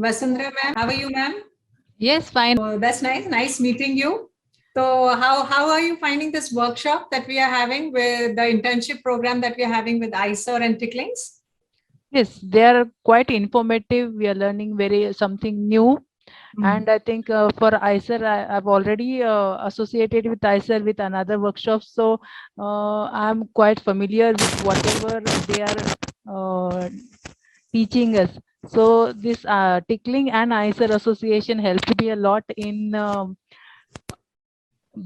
Vasundhara ma'am. How are you, ma'am? Yes, fine. Oh, that's nice. Nice meeting you. So how are you finding this workshop that we are having with the internship program that we are having with IISER and tickLinks? Yes, they are quite informative. We are learning very something new. And I think for IISER, I've already associated with IISER with another workshop. So I'm quite familiar with whatever they are teaching us. So this tickling and IISER association helped me a lot in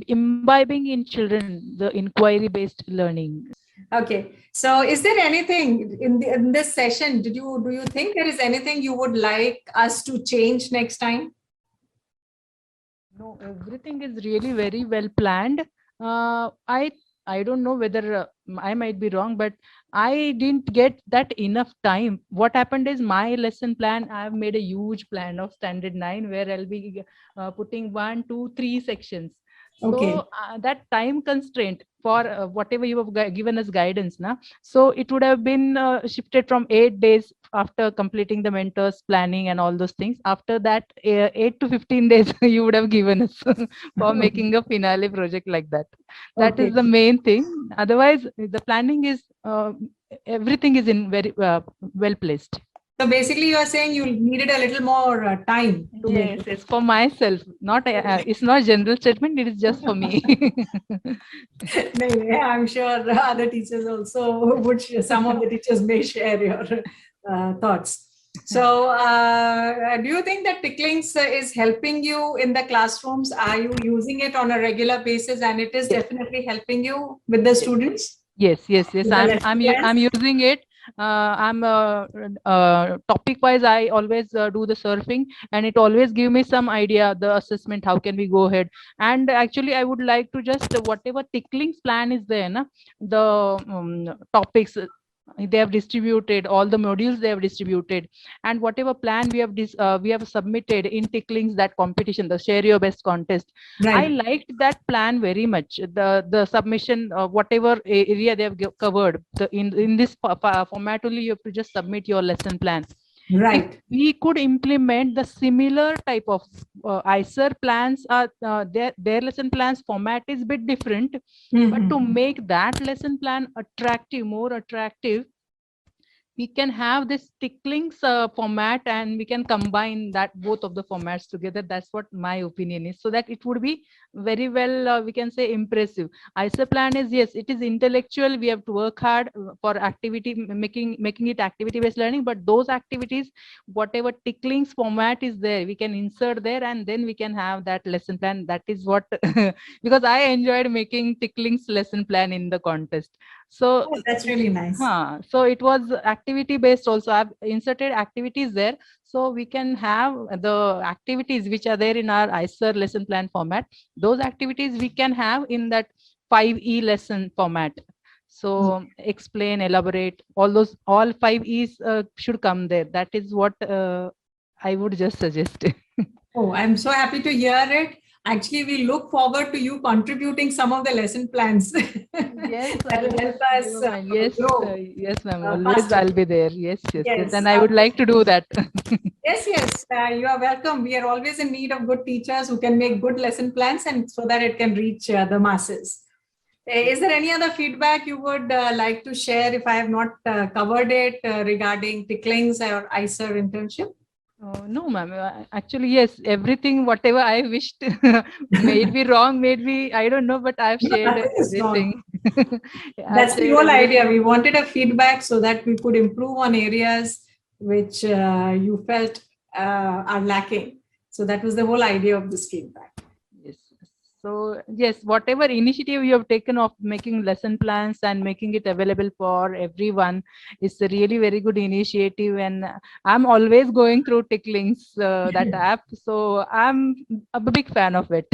imbibing in children the inquiry based learning. Okay. So is there anything in this session, do you think there is anything you would like us to change next time? No, everything is really very well planned. I don't know whether I might be wrong, but I didn't get that enough time. What happened is my lesson plan, I've made a huge plan of standard 9 where I'll be putting 1, 2, 3 sections. Okay. So that time constraint for whatever you have given us guidance now, so it would have been shifted from 8 days after completing the mentors planning and all those things. After that 8 to 15 days you would have given us for making a finale project like that. That is Okay. the main thing. Otherwise the planning is everything is in very well placed. So basically, you are saying you needed a little more time to make Yes, it. it's for myself, not it's not general statement, it is just for me. No, I'm sure other teachers also would, some of the teachers may share your thoughts. So, do you think that ticklinks is helping you in the classrooms? Are you using it on a regular basis, and it is Yes. definitely helping you with the students? Yes. With the lesson I'm plans? using it. I'm topic wise. I always do the surfing, and it always give me some idea. The assessment, how can we go ahead? And actually, I would like to just whatever ticklings plan is there, na, the topics they have distributed, all the modules they have distributed, and whatever plan we have submitted in ticklings, that competition, the share your best contest. I Right. liked that plan very much. The submission, whatever area they have covered, in this format only, you have to just submit your lesson plan. If Right. we could implement the similar type of IISER plans, their lesson plans format is a bit different, but to make that lesson plan attractive, more attractive, we can have this ticklinks format, and we can combine that both of the formats together. That's what my opinion is, so that it would be very well, we can say, impressive. IISER plan is, yes, it is intellectual. We have to work hard for activity, making it activity based learning, but those activities, whatever ticklings format is there, we can insert there, and then we can have that lesson plan. That is what because I enjoyed making ticklings lesson plan in the contest. So Oh, that's really nice. so it was activity based also. I've inserted activities there, so we can have the activities which are there in our IISER lesson plan format. Those activities we can have in that 5E lesson format. So explain, elaborate, all 5Es should come there. That is what I would just suggest. Oh, I'm so happy to hear it. Actually, we look forward to you contributing some of the lesson plans Yes, that will help us yes, grow yes, ma'am. Always faster. I'll be there. Yes, yes, yes. Yes, And I would like to do that. yes, yes. You are welcome. We are always in need of good teachers who can make good lesson plans, and so that it can reach the masses. Is there any other feedback you would like to share if I have not covered it regarding ticklings or IISER internship? No, ma'am. Actually, yes, everything, whatever I wished, may it be wrong, maybe, I don't know, but I've No, shared nothing is wrong. everything. I've That's the shared whole idea. everything. We wanted a feedback so that we could improve on areas which you felt are lacking. So that was the whole idea of this feedback. Yes. So, yes, whatever initiative you have taken of making lesson plans and making it available for everyone is a really very good initiative. And I'm always going through ticklinks, that app. So I'm a big fan of it.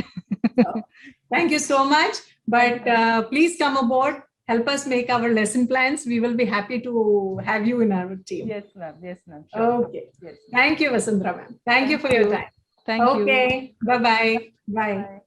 So, thank you so much. But please come aboard. Help us make our lesson plans. We will be happy to have you in our team. Yes, ma'am. Yes, ma'am. Sure. Okay. Yes. Thank you, Vasundhara ma'am. Thank you for your time. Thank you. Okay. Bye-bye. Bye. Bye.